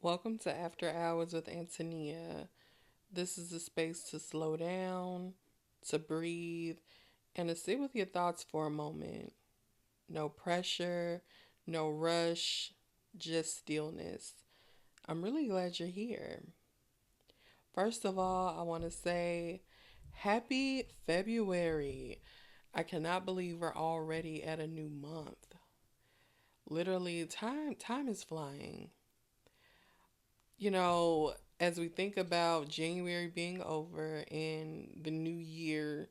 Welcome to After Hours with Antonia. This is a space to slow down, to breathe, and to sit with your thoughts for a moment. No pressure, no rush, just stillness. I'm really glad you're here. First of all, I want to say happy February. I cannot believe we're already at a new month. Literally, time is flying. As we think about January being over and the new year,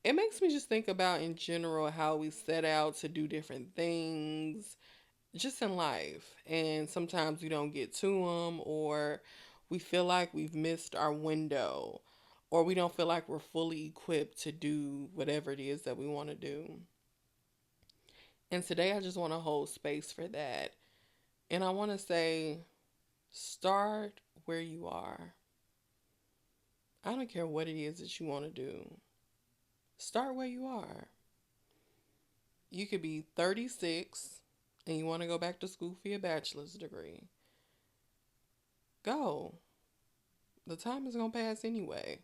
it makes me just think about in general how we set out to do different things just in life. And sometimes we don't get to them, or we feel like we've missed our window, or we don't feel like we're fully equipped to do whatever it is that we want to do. And today I just want to hold space for that. And I want to say, start where you are. I don't care what it is that you want to do. Start where you are. You could be 36 and you want to go back to school for your bachelor's degree. Go. The time is going to pass anyway.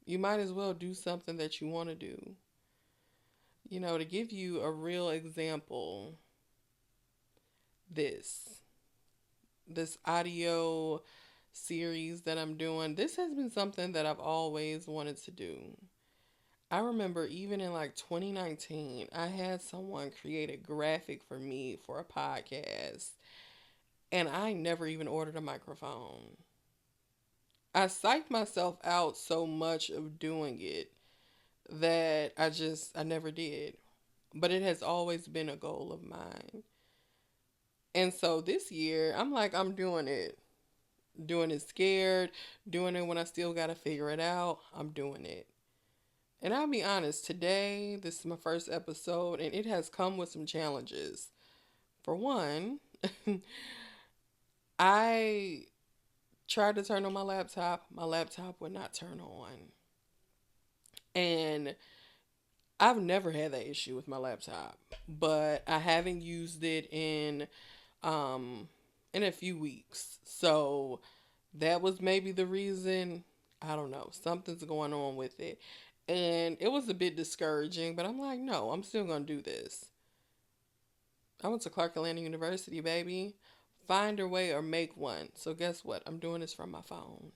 You might as well do something that you want to do. To give you a real example, this this audio series that I'm doing, this has been something that I've always wanted to do. I remember even in like 2019, I had someone create a graphic for me for a podcast, and I never even ordered a microphone. I psyched myself out so much of doing it that I never did. But it has always been a goal of mine. And so this year, I'm like, I'm doing it. Doing it scared, doing it when I still got to figure it out. I'm doing it. And I'll be honest, today, this is my first episode, and it has come with some challenges. For one, I tried to turn on my laptop would not turn on. And I've never had that issue with my laptop, but I haven't used it um in a few weeks. So that was maybe the reason. I don't know. Something's going on with it. And it was a bit discouraging, but I'm like, no, I'm still going to do this. I went to Clark Atlanta University, baby. Find a way or make one. So guess what? I'm doing this from my phone.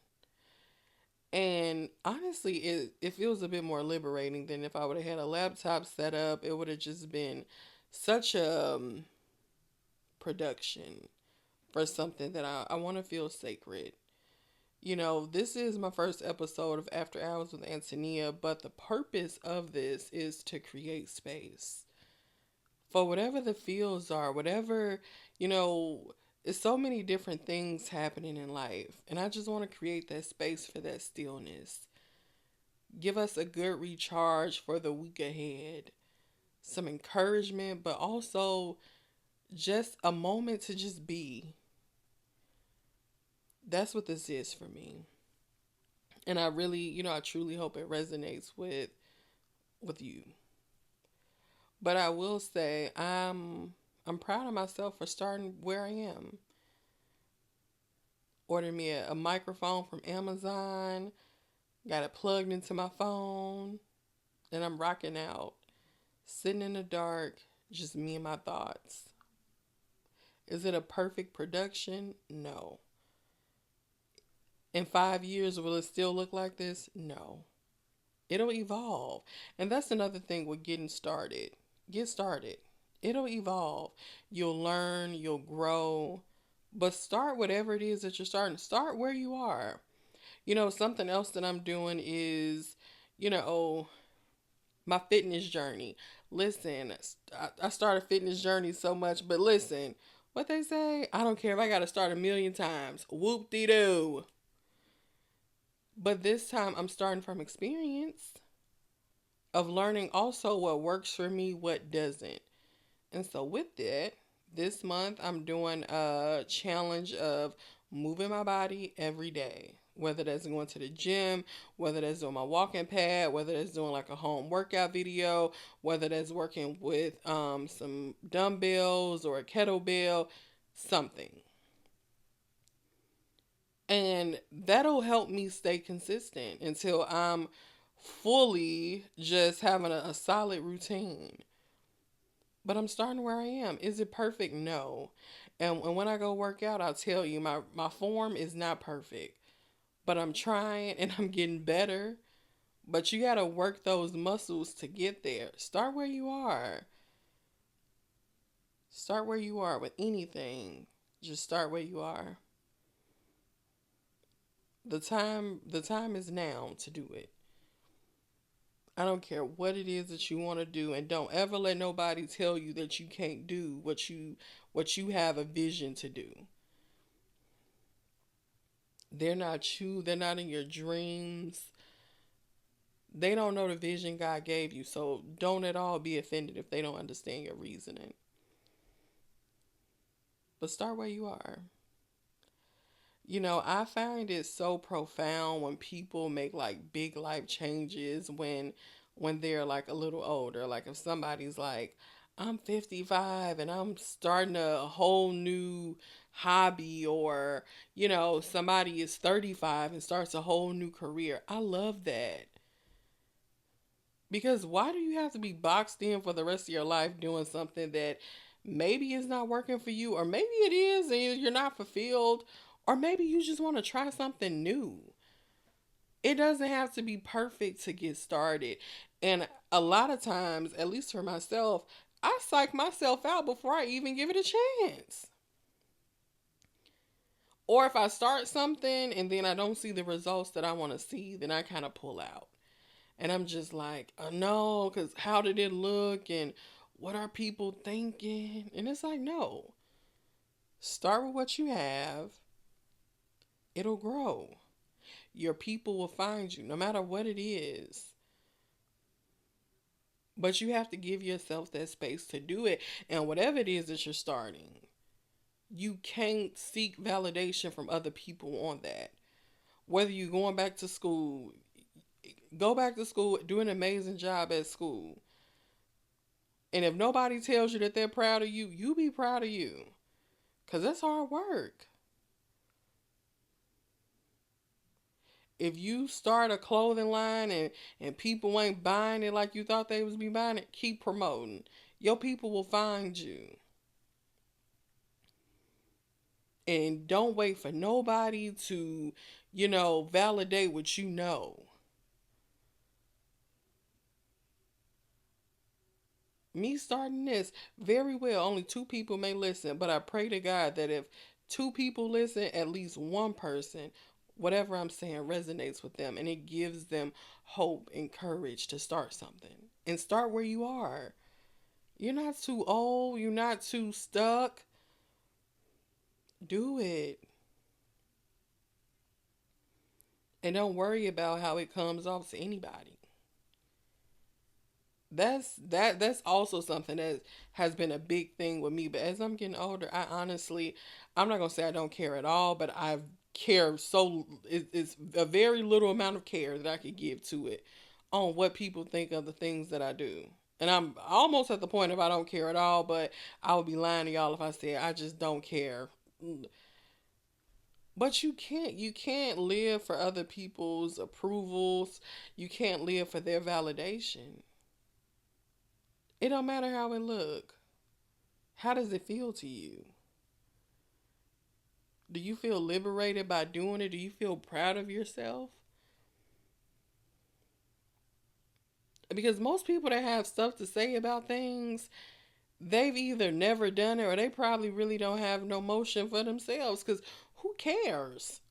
And honestly, it feels a bit more liberating than if I would have had a laptop set up. It would have just been such a production for something that I want to feel sacred. This is my first episode of After Hours with Antonia, but the purpose of this is to create space for whatever the feels are, whatever, you know, it's so many different things happening in life. And I just want to create that space for that stillness. Give us a good recharge for the week ahead. Some encouragement, but also just a moment to just be. That's what this is for me. And I really, I truly hope it resonates with you. But I will say I'm proud of myself for starting where I am. Ordered me a microphone from Amazon, got it plugged into my phone, and I'm rocking out. Sitting in the dark, just me and my thoughts. Is it a perfect production? No. In 5 years, will it still look like this? No. It'll evolve. And that's another thing with getting started. Get started. It'll evolve. You'll learn, you'll grow. But start whatever it is that you're starting. Start where you are. Something else that I'm doing is, you know, my fitness journey. Listen, I started fitness journey so much, but listen, what they say, I don't care if I got to start a million times. Whoop de doo. But this time I'm starting from experience of learning also what works for me, what doesn't. And so with that, this month I'm doing a challenge of moving my body every day. Whether that's going to the gym, whether that's doing my walking pad, whether that's doing like a home workout video, whether that's working with some dumbbells or a kettlebell, something. And that'll help me stay consistent until I'm fully just having a solid routine. But I'm starting where I am. Is it perfect? No. And when I go work out, I'll tell you my form is not perfect. But I'm trying and I'm getting better. But you got to work those muscles to get there. Start where you are. Start where you are with anything. Just start where you are. The time is now to do it. I don't care what it is that you want to do, and don't ever let nobody tell you that you can't do what you have a vision to do. They're not you, they're not in your dreams. They don't know the vision God gave you, so don't at all be offended if they don't understand your reasoning. But start where you are. I find it so profound when people make like big life changes when they're like a little older. Like if somebody's like, I'm 55 and I'm starting a whole new hobby, or somebody is 35 and starts a whole new career. I love that. Because why do you have to be boxed in for the rest of your life doing something that maybe is not working for you, or maybe it is and you're not fulfilled, or maybe you just want to try something new? It doesn't have to be perfect to get started. And a lot of times, at least for myself, I psych myself out before I even give it a chance. Or if I start something and then I don't see the results that I want to see, then I kind of pull out. And I'm just like, oh, no, because how did it look? And what are people thinking? And it's like, no. Start with what you have, it'll grow. Your people will find you, no matter what it is. But you have to give yourself that space to do it. And whatever it is that you're starting, you can't seek validation from other people on that. Whether you're going back to school, go back to school, do an amazing job at school. And if nobody tells you that they're proud of you, you be proud of you. Because that's hard work. If you start a clothing line and people ain't buying it like you thought they was be buying it, keep promoting. Your people will find you. And don't wait for nobody to, validate what you know. Me starting this, very well, only two people may listen, but I pray to God that if two people listen, at least one person, whatever I'm saying resonates with them and it gives them hope and courage to start something. And start where you are. You're not too old, you're not too stuck. Do it. And don't worry about how it comes off to anybody. That's also something that has been a big thing with me. But as I'm getting older, I'm not gonna say I don't care at all, but I care so it's a very little amount of care that I could give to it on what people think of the things that I do. And I'm almost at the point of I don't care at all, but I would be lying to y'all if I said I just don't care. But you can't live for other people's approvals. You can't live for their validation. It don't matter how it look. How does it feel to you? Do you feel liberated by doing it? Do you feel proud of yourself? Because most people that have stuff to say about things, they've either never done it or they probably really don't have no motion for themselves. Because who cares?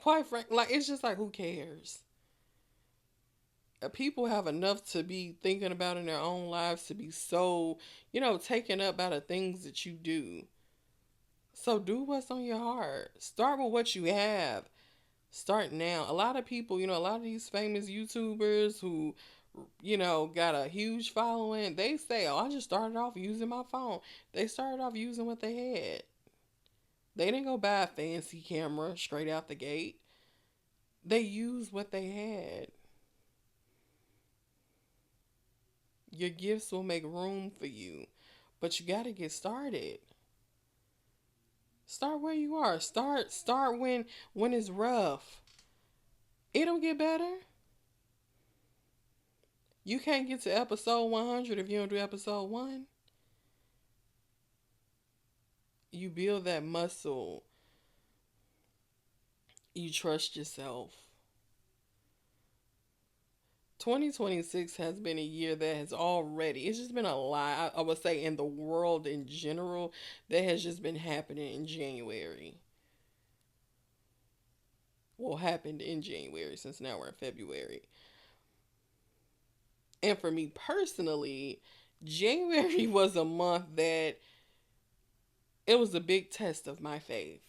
Quite frankly, like it's just like who cares? People have enough to be thinking about in their own lives to be so, taken up by the things that you do. So do what's on your heart. Start with what you have. Start now. A lot of people, a lot of these famous YouTubers who, got a huge following, they say, oh, I just started off using my phone. They started off using what they had. They didn't go buy a fancy camera straight out the gate. They used what they had. Your gifts will make room for you. But you got to get started. Start where you are. Start when it's rough. It'll get better. You can't get to episode 100 if you don't do episode 1. You build that muscle. You trust yourself. 2026 has been a year that has already, it's just been a lot, I would say, in the world in general, that has just been happening in January. Well, happened in January since now we're in February. And for me personally, January was a month that it was a big test of my faith.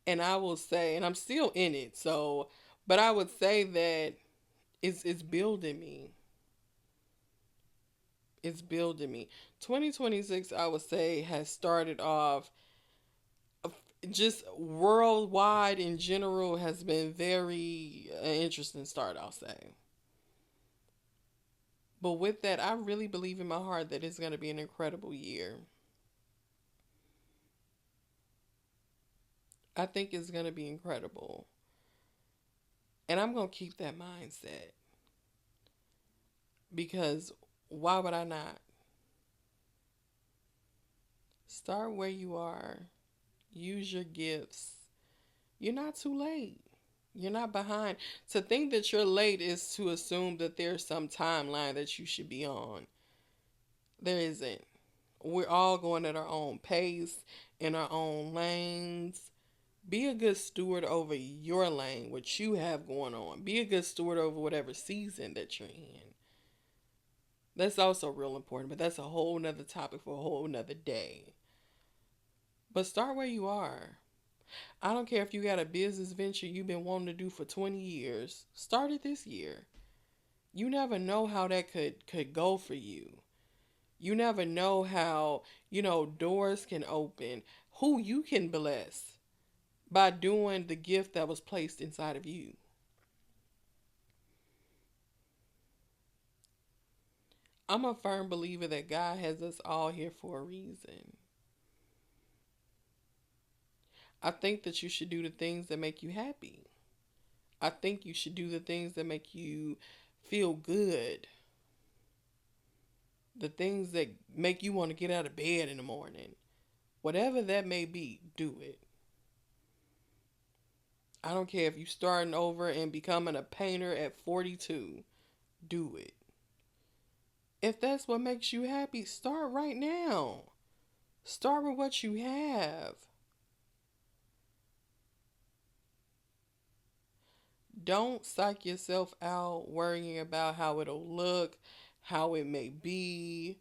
And I will say, and I'm still in it, so, but I would say that it's building me. It's building me. 2026, I would say, has started off just worldwide in general has been very interesting start, I'll say. But with that, I really believe in my heart that it's going to be an incredible year. I think it's going to be incredible. And I'm going to keep that mindset because why would I not? Start where you are. Use your gifts. You're not too late. You're not behind. To think that you're late is to assume that there's some timeline that you should be on. There isn't. We're all going at our own pace, in our own lanes. Be a good steward over your lane, what you have going on. Be a good steward over whatever season that you're in. That's also real important, but that's a whole nother topic for a whole nother day. But start where you are. I don't care if you got a business venture you've been wanting to do for 20 years. Start it this year. You never know how that could go for you. You never know how, doors can open, who you can bless by doing the gift that was placed inside of you. I'm a firm believer that God has us all here for a reason. I think that you should do the things that make you happy. I think you should do the things that make you feel good. The things that make you want to get out of bed in the morning. Whatever that may be, do it. I don't care if you're starting over and becoming a painter at 42. Do it. If that's what makes you happy, start right now. Start with what you have. Don't psych yourself out worrying about how it'll look, how it may be.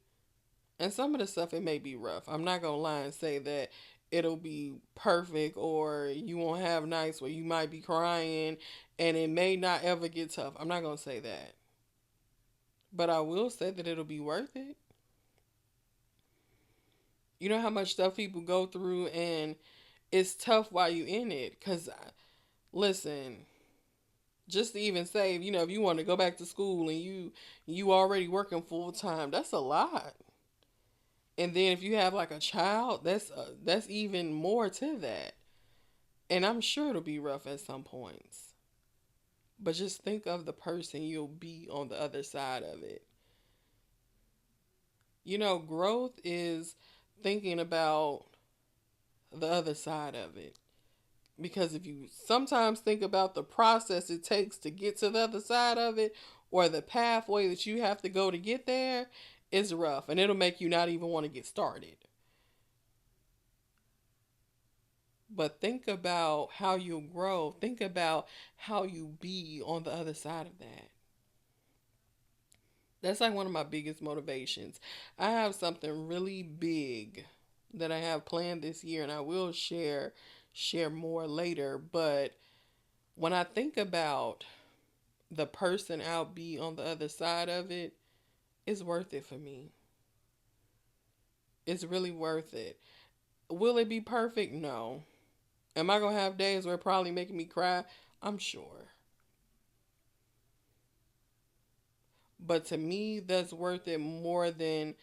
And some of the stuff, it may be rough. I'm not going to lie and say that it'll be perfect or you won't have nights where you might be crying and it may not ever get tough. I'm not going to say that. But I will say that it'll be worth it. You know how much stuff people go through and it's tough while you in it. Because, listen, just to even say, if you want to go back to school and you already working full time, that's a lot. And then if you have like a child, that's even more to that. And I'm sure it'll be rough at some points. But just think of the person you'll be on the other side of it. Growth is thinking about the other side of it. Because if you sometimes think about the process it takes to get to the other side of it, or the pathway that you have to go to get there, it's rough. And it'll make you not even want to get started. But think about how you'll grow. Think about how you be on the other side of that. That's like one of my biggest motivations. I have something really big that I have planned this year, and I will share more later. But when I think about the person I'll be on the other side of it, it's worth it for me. It's really worth it. Will it be perfect? No. Am I gonna have days where it probably making me cry? I'm sure. But to me, that's worth it more than,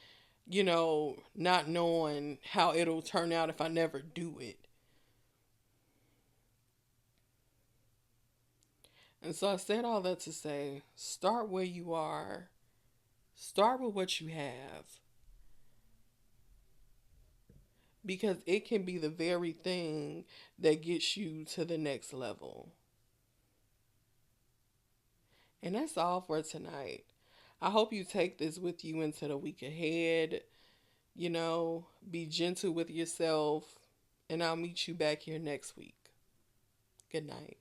not knowing how it'll turn out if I never do it. And so I said all that to say, start where you are, start with what you have, because it can be the very thing that gets you to the next level. And that's all for tonight. I hope you take this with you into the week ahead. Be gentle with yourself, and I'll meet you back here next week. Good night.